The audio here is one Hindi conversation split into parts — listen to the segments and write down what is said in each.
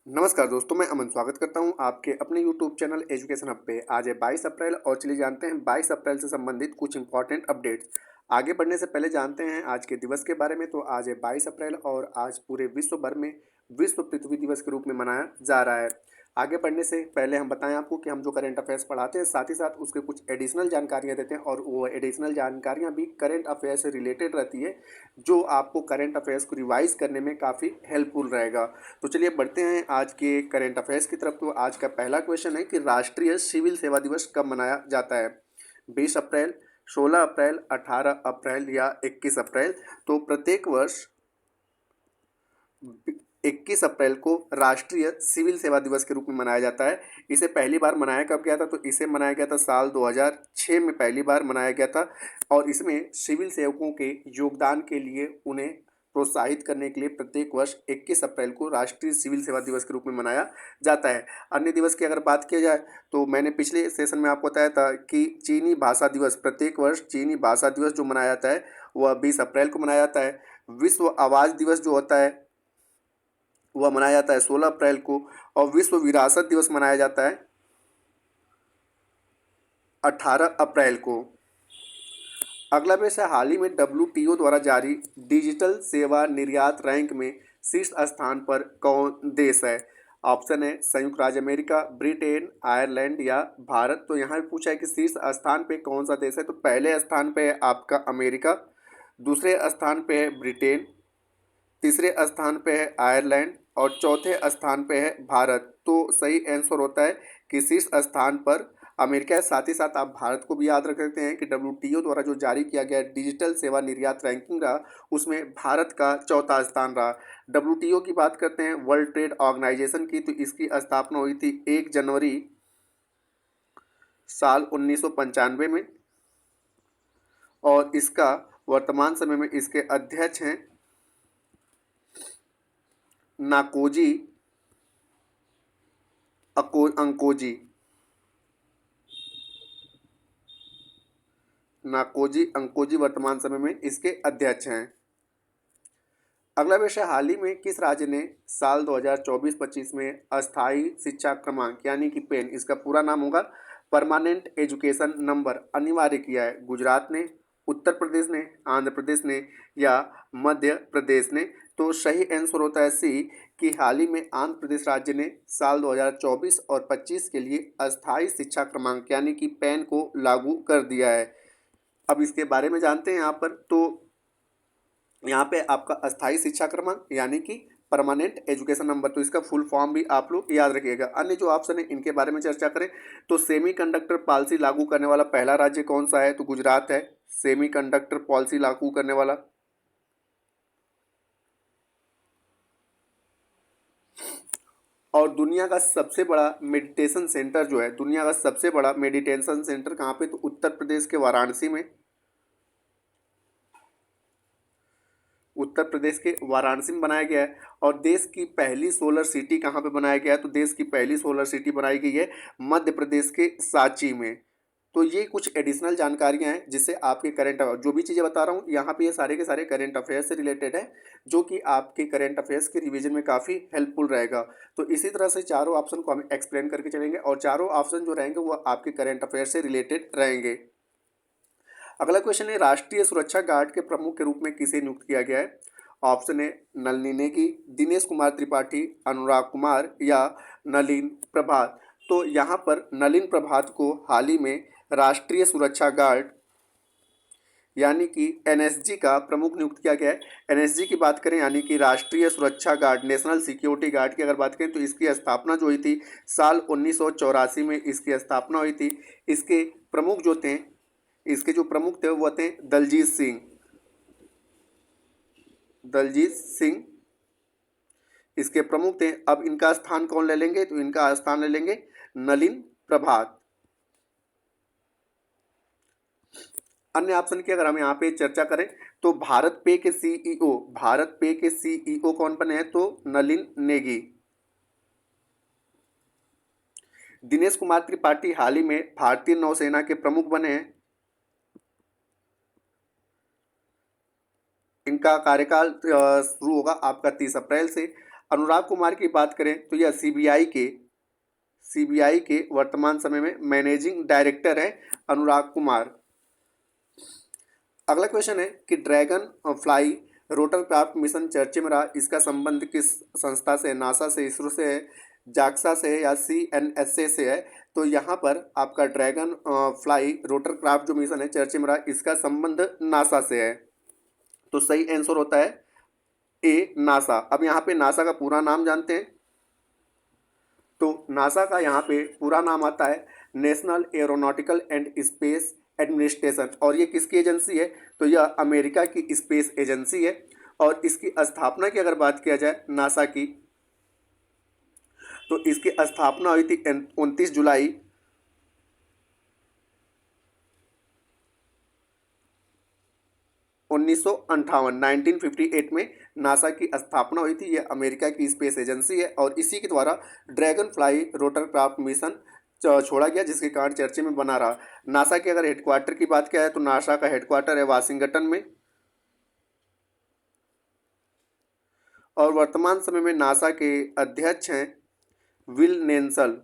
नमस्कार दोस्तों, मैं अमन स्वागत करता हूं आपके अपने यूट्यूब चैनल एजुकेशन हब पे। आज है 22 अप्रैल और चलिए जानते हैं 22 अप्रैल से संबंधित कुछ इंपॉर्टेंट अपडेट्स। आगे बढ़ने से पहले जानते हैं आज के दिवस के बारे में। तो आज है 22 अप्रैल और आज पूरे विश्व भर में विश्व पृथ्वी दिवस के रूप में मनाया जा रहा है। आगे बढ़ने से पहले हम बताएं आपको कि हम जो करंट अफेयर्स पढ़ाते हैं साथ ही साथ उसके कुछ एडिशनल जानकारियाँ देते हैं और वो एडिशनल जानकारियाँ भी करंट अफेयर से रिलेटेड रहती है, जो आपको करंट अफेयर्स को रिवाइज करने में काफ़ी हेल्पफुल रहेगा। तो चलिए बढ़ते हैं आज के करंट अफेयर्स की तरफ। तो आज का पहला क्वेश्चन है कि राष्ट्रीय सिविल सेवा दिवस कब मनाया जाता है? 20 अप्रैल, 16 अप्रैल, 18 अप्रैल या 21 अप्रैल? तो प्रत्येक वर्ष 21 अप्रैल को राष्ट्रीय सिविल सेवा दिवस के रूप में मनाया जाता है। इसे पहली बार मनाया कब गया था? तो इसे मनाया गया था साल 2006 में, पहली बार मनाया गया था। और इसमें सिविल सेवकों के योगदान के लिए उन्हें प्रोत्साहित करने के लिए प्रत्येक वर्ष 21 अप्रैल को राष्ट्रीय सिविल सेवा दिवस के रूप में मनाया जाता है। अन्य दिवस की अगर बात की जाए तो मैंने पिछले सेशन में आपको बताया था कि चीनी भाषा दिवस, प्रत्येक वर्ष चीनी भाषा दिवस जो मनाया जाता है वह 20 अप्रैल को मनाया जाता है। विश्व आवाज़ दिवस जो होता है वह मनाया जाता है 16 अप्रैल को। और विश्व विरासत दिवस मनाया जाता है 18 अप्रैल को। अगला प्रश्न है, हाल ही में WTO द्वारा जारी डिजिटल सेवा निर्यात रैंक में शीर्ष स्थान पर कौन देश है? ऑप्शन है संयुक्त राज्य अमेरिका, ब्रिटेन, आयरलैंड या भारत। तो यहाँ भी पूछा है कि शीर्ष स्थान पे कौन सा देश है। तो पहले स्थान पे है आपका अमेरिका, दूसरे स्थान पे है ब्रिटेन, तीसरे स्थान पे है आयरलैंड और चौथे स्थान पे है भारत। तो सही आंसर होता है कि शीर्ष स्थान पर अमेरिका है। साथ ही साथ आप भारत को भी याद रख सकते हैं कि WTO द्वारा जो जारी किया गया डिजिटल सेवा निर्यात रैंकिंग रहा, उसमें भारत का चौथा स्थान रहा। WTO की बात करते हैं, वर्ल्ड ट्रेड ऑर्गेनाइजेशन की, तो इसकी स्थापना हुई थी 1 जनवरी साल 1995 में। और इसका वर्तमान समय में इसके अध्यक्ष हैं नाकोजी अंकोजी। नाकोजी अंकोजी वर्तमान समय में इसके अध्यक्ष हैं। अगला विषय, हाल ही में किस राज्य ने साल 2024-25 में अस्थायी शिक्षा क्रमांक यानी कि पेन, इसका पूरा नाम होगा परमानेंट एजुकेशन नंबर, अनिवार्य किया है? गुजरात ने, उत्तर प्रदेश ने, आंध्र प्रदेश ने या मध्य प्रदेश ने? तो सही आंसर होता है सी, कि हाल ही में आंध्र प्रदेश राज्य ने साल 2024 और 25 के लिए अस्थायी शिक्षा क्रमांक यानी कि पैन को लागू कर दिया है। अब इसके बारे में जानते हैं यहाँ पर। तो यहाँ पे आपका अस्थायी शिक्षा क्रमांक यानी कि परमानेंट एजुकेशन नंबर, तो इसका फुल फॉर्म भी आप लोग याद रखिएगा। अन्य जो ऑप्शन है इनके बारे में चर्चा करें तो सेमीकंडक्टर पॉलिसी लागू करने वाला पहला राज्य कौन सा है? तो गुजरात है सेमीकंडक्टर पॉलिसी लागू करने वाला। और दुनिया का सबसे बड़ा मेडिटेशन सेंटर जो है, दुनिया का सबसे बड़ा मेडिटेशन सेंटर कहाँ पे? तो उत्तर प्रदेश के वाराणसी में। उत्तर प्रदेश के वाराणसी में बनाया गया है। और देश की पहली सोलर सिटी कहाँ पे बनाया गया है? तो देश की पहली सोलर सिटी बनाई गई है मध्य प्रदेश के सांची में। तो ये कुछ एडिशनल जानकारियां हैं जिससे आपके करंट अफेयर, जो भी चीज़ें बता रहा हूँ यहाँ पे, ये सारे के सारे करंट अफेयर्स से रिलेटेड है, जो कि आपके करंट अफेयर्स के रिवीजन में काफ़ी हेल्पफुल रहेगा। तो इसी तरह से चारों ऑप्शन को हम एक्सप्लेन करके चलेंगे और चारों ऑप्शन जो रहेंगे वो आपके करंट अफेयर से रिलेटेड रहेंगे। अगला क्वेश्चन है, राष्ट्रीय सुरक्षा गार्ड के प्रमुख के रूप में किसे नियुक्त किया गया है? ऑप्शन है नलिनी नेगी, दिनेश कुमार त्रिपाठी, अनुराग कुमार या नलिन प्रभात। तो यहाँ पर नलिन प्रभात को हाल ही में राष्ट्रीय सुरक्षा गार्ड यानी कि NSG का प्रमुख नियुक्त किया गया है। NSG की बात करें यानी कि राष्ट्रीय सुरक्षा गार्ड, नेशनल सिक्योरिटी गार्ड की अगर बात करें तो इसकी स्थापना जो हुई थी साल 1984 में इसकी स्थापना हुई थी। इसके प्रमुख जो थे, इसके जो प्रमुख थे वो थे दलजीत सिंह। दलजीत सिंह इसके प्रमुख थे। अब इनका स्थान कौन ले लेंगे? तो इनका स्थान ले लेंगे नलिन प्रभात। अन्य ऑप्शन की अगर हम यहाँ पे चर्चा करें तो भारत पे के सीईओ, भारत पे के सीईओ कौन बने हैं? तो नलिन नेगी। दिनेश कुमार त्रिपाठी हाल ही में भारतीय नौसेना के प्रमुख बने हैं। इनका कार्यकाल शुरू होगा आपका 30 अप्रैल से। अनुराग कुमार की बात करें तो यह सीबीआई के वर्तमान समय में मैनेजिंग डायरेक्टर है अनुराग कुमार। अगला क्वेश्चन है कि ड्रैगन फ्लाई रोटरक्राफ्ट मिशन चर्चे में रहा, इसका संबंध किस संस्था से? नासा से, इसरो से है, जाक्सा से है या CNSA से है? तो यहाँ पर आपका ड्रैगन फ्लाई रोटरक्राफ्ट जो मिशन है चर्चे में रहा, इसका संबंध नासा से है। तो सही आंसर होता है ए, नासा। अब यहाँ पे नासा का पूरा नाम जानते हैं। तो नासा का यहाँ पे पूरा नाम आता है national aeronautical and space administration. और ये किसकी एजेंसी है? तो यह अमेरिका की स्पेस एजेंसी है। और इसकी स्थापना की अगर बात किया जाए नासा की, तो इसकी स्थापना हुई थी 29 जुलाई 1958 में नासा की स्थापना हुई थी। यह अमेरिका की स्पेस एजेंसी है और इसी के द्वारा ड्रैगन फ्लाई रोटरक्राफ्ट मिशन छोड़ा गया, जिसके कारण चर्चे में बना रहा। नासा के अगर हेडक्वार्टर की बात किया है तो नासा का हेडक्वार्टर है वाशिंगटन में। और वर्तमान समय में नासा के अध्यक्ष हैं Will Nelson.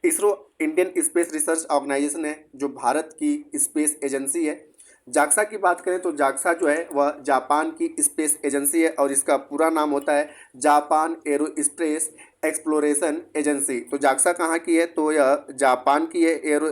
ISRO Indian space research organisation है जो भारत की स्पेस एजेंसी है। जाक्सा की बात करें तो जाक्सा जो है वह जापान की स्पेस एजेंसी है और इसका पूरा नाम होता है जापान एरोस्पेस एक्सप्लोरेशन एजेंसी। तो जाक्सा कहाँ की है? तो यह जापान की है एरो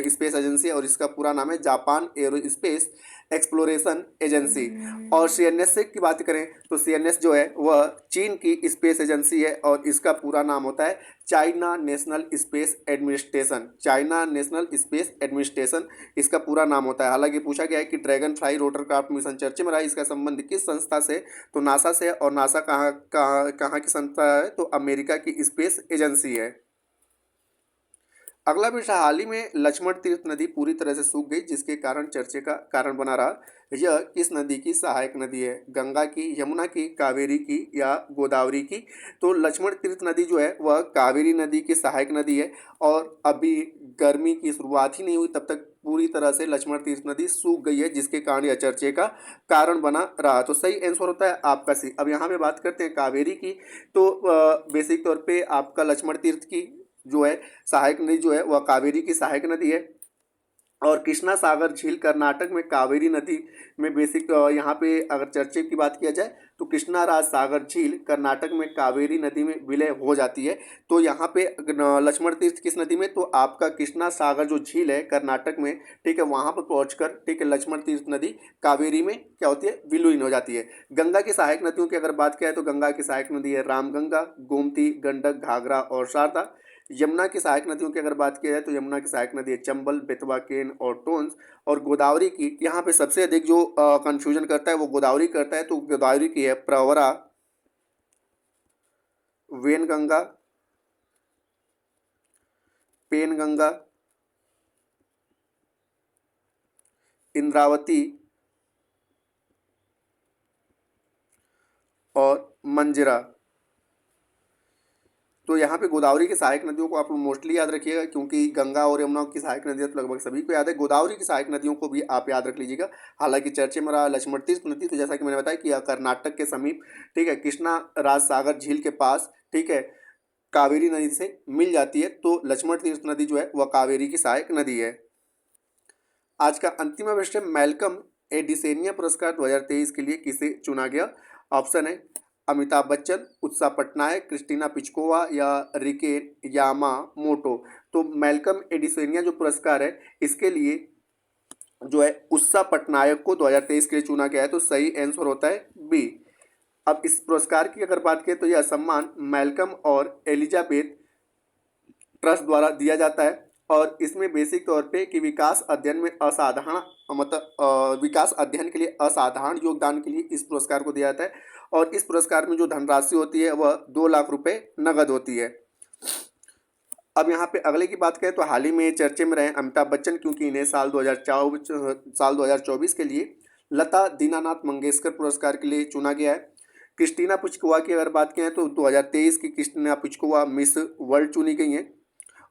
स्पेस एजेंसी और इसका पूरा नाम है जापान एरोस्पेस एक्सप्लोरेशन एजेंसी। और CNSA की बात करें तो CNS जो है वह चीन की स्पेस एजेंसी है और इसका पूरा नाम होता है China national space administration. China national space administration इसका पूरा नाम होता है। हालांकि पूछा गया है कि ड्रैगन फ्लाई रोटरक्राफ्ट मिशन चर्चे में रहा, इसका संबंध किस संस्था से? तो नासा से। और नासा कहाँ की संस्था है? तो अमेरिका की स्पेस एजेंसी है। अगला विषय, हाल ही में लक्ष्मण तीर्थ नदी पूरी तरह से सूख गई, जिसके कारण चर्चे का कारण बना रहा। यह किस नदी की सहायक नदी है? गंगा की, यमुना की, कावेरी की या गोदावरी की? तो लक्ष्मण तीर्थ नदी जो है वह कावेरी नदी की सहायक नदी है और अभी गर्मी की शुरुआत ही नहीं हुई तब तक पूरी तरह से लक्ष्मण तीर्थ नदी सूख गई है, जिसके कारण यह चर्चे का कारण बना रहा। तो सही आंसर होता है आपका सी। अब यहाँ पे बात करते हैं कावेरी की। तो बेसिक तौर पे आपका लक्ष्मण तीर्थ की जो है सहायक नदी जो है वह कावेरी की सहायक नदी है। और कृष्णा सागर झील कर्नाटक में कावेरी नदी में बेसिक यहाँ पे अगर चर्चे की बात किया जाए तो कृष्णा राज सागर झील कर्नाटक में कावेरी नदी में विलय हो जाती है। तो यहाँ पे लक्ष्मण तीर्थ किस नदी में? तो आपका कृष्णा सागर जो झील है कर्नाटक में, ठीक है, वहाँ पर पहुँचकर, ठीक है, लक्ष्मण तीर्थ नदी कावेरी में क्या होती है? विलीन हो जाती है। गंगा की सहायक नदियों की अगर बात किया जाए तो गंगा की सहायक नदी है रामगंगा, गोमती, गंडक, घाघरा और शारदा। यमुना की सहायक नदियों की अगर बात की जाए तो यमुना की सहायक नदी है चंबल, बेतवा, केन और टोंस। और गोदावरी की यहाँ पे सबसे अधिक जो कंफ्यूजन करता है वो गोदावरी करता है। तो गोदावरी की है प्रवरा, वेनगंगा, पेनगंगा, इंद्रावती और मंजिरा। तो यहाँ पे गोदावरी की सहायक नदियों को आप लोग मोस्टली याद रखिएगा, क्योंकि गंगा और यमुना की सहायक नदियाँ तो लगभग सभी को याद है। गोदावरी की सहायक नदियों को भी आप याद रख लीजिएगा। हालांकि चर्चे में रहा लक्ष्मण तीर्थ नदी, तो जैसा कि मैंने बताया कि यह कर्नाटक के समीप, ठीक है, कृष्णा राज सागर झील के पास, ठीक है, कावेरी नदी से मिल जाती है। तो लक्ष्मण तीर्थ नदी जो है वह कावेरी की सहायक नदी है। आज का अंतिम विषय, मैल्कम एडिसेनिया पुरस्कार 2023 के लिए किसे चुना गया? ऑप्शन है अमिताभ बच्चन, उत्साह पटनायक, क्रिस्टीना पिचकोवा या रिके यामामोटो। तो मैल्कम एडिसेनिया जो पुरस्कार है इसके लिए जो है उत्साह पटनायक को 2023 के लिए चुना गया है। तो सही आंसर होता है बी। अब इस पुरस्कार की अगर बात करें तो यह सम्मान मैल्कम और एलिजाबेथ ट्रस्ट द्वारा दिया जाता है और इसमें बेसिक तौर पे कि विकास अध्ययन में असाधारण, मतलब विकास अध्ययन के लिए असाधारण योगदान के लिए इस पुरस्कार को दिया जाता है। और इस पुरस्कार में जो धनराशि होती है वह 2 लाख रुपए नगद होती है। अब यहाँ पे अगले की बात करें तो हाल ही में चर्चे में रहे अमिताभ बच्चन, क्योंकि इन्हें साल 2024 के लिए लता दीनानाथ मंगेशकर पुरस्कार के लिए चुना गया है। क्रिस्टीना पिचकोवा की अगर बात करें तो 2023 की क्रिस्टीना पिचकोवा मिस वर्ल्ड चुनी गई हैं।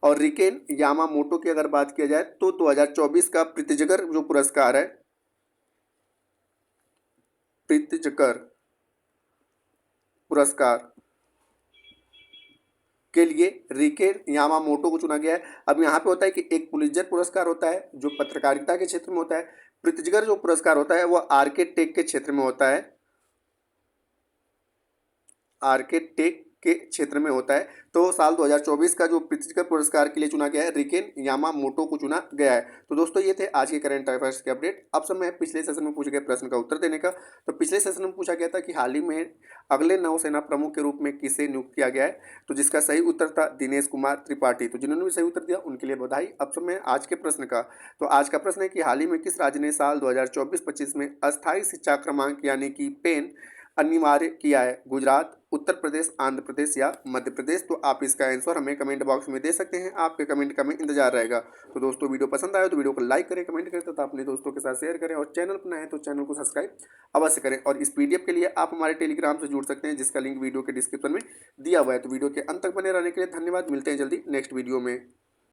और रिकेन यामामोटो की अगर बात किया जाए तो 2024 का प्रित्जगर जो पुरस्कार है प्रित्जकर पुरस्कार के लिए रिके यामामोटो को चुना गया है। अब यहाँ पे होता है कि एक पुलित्जर पुरस्कार होता है जो पत्रकारिता के क्षेत्र में होता है, प्रित्जकर जो पुरस्कार होता है वो आर्किटेक्ट के क्षेत्र में होता है, आर्किटेक्ट के क्षेत्र में होता है। तो साल 2024 का जो प्रित्जकर पुरस्कार के लिए चुना गया है रिकेन यामामोटो को चुना गया है। तो दोस्तों ये थे आज के करंट अफेयर्स के अपडेट। अब समय है पिछले सेशन में पूछे गए प्रश्न का उत्तर देने का। तो पिछले सेशन में पूछा गया था कि हाल ही में अगले नौसेना प्रमुख के रूप में किसे नियुक्त किया गया है, तो जिसका सही उत्तर था दिनेश कुमार त्रिपाठी। तो जिन्होंने भी सही उत्तर दिया उनके लिए बधाई। अब समय आज के प्रश्न का। तो आज का प्रश्न है कि हाल ही में किस राज्य ने साल 2024-25 में अस्थायी शिक्षा क्रमांक यानी कि पेन अनिवार्य किया है? गुजरात, उत्तर प्रदेश, आंध्र प्रदेश या मध्य प्रदेश? तो आप इसका आंसर हमें कमेंट बॉक्स में दे सकते हैं। आपके कमेंट का हमें इंतजार रहेगा। तो दोस्तों वीडियो पसंद आया तो वीडियो को लाइक करें, कमेंट करें तथा अपने दोस्तों के साथ शेयर करें, और चैनल पर नए हैं तो चैनल को सब्सक्राइब अवश्य करें। और इस पीडीएफ के लिए आप हमारे टेलीग्राम से जुड़ सकते हैं जिसका लिंक वीडियो के डिस्क्रिप्शन में दिया हुआ है। तो वीडियो के अंत तक बने रहने के लिए धन्यवाद। मिलते हैं जल्दी नेक्स्ट वीडियो में।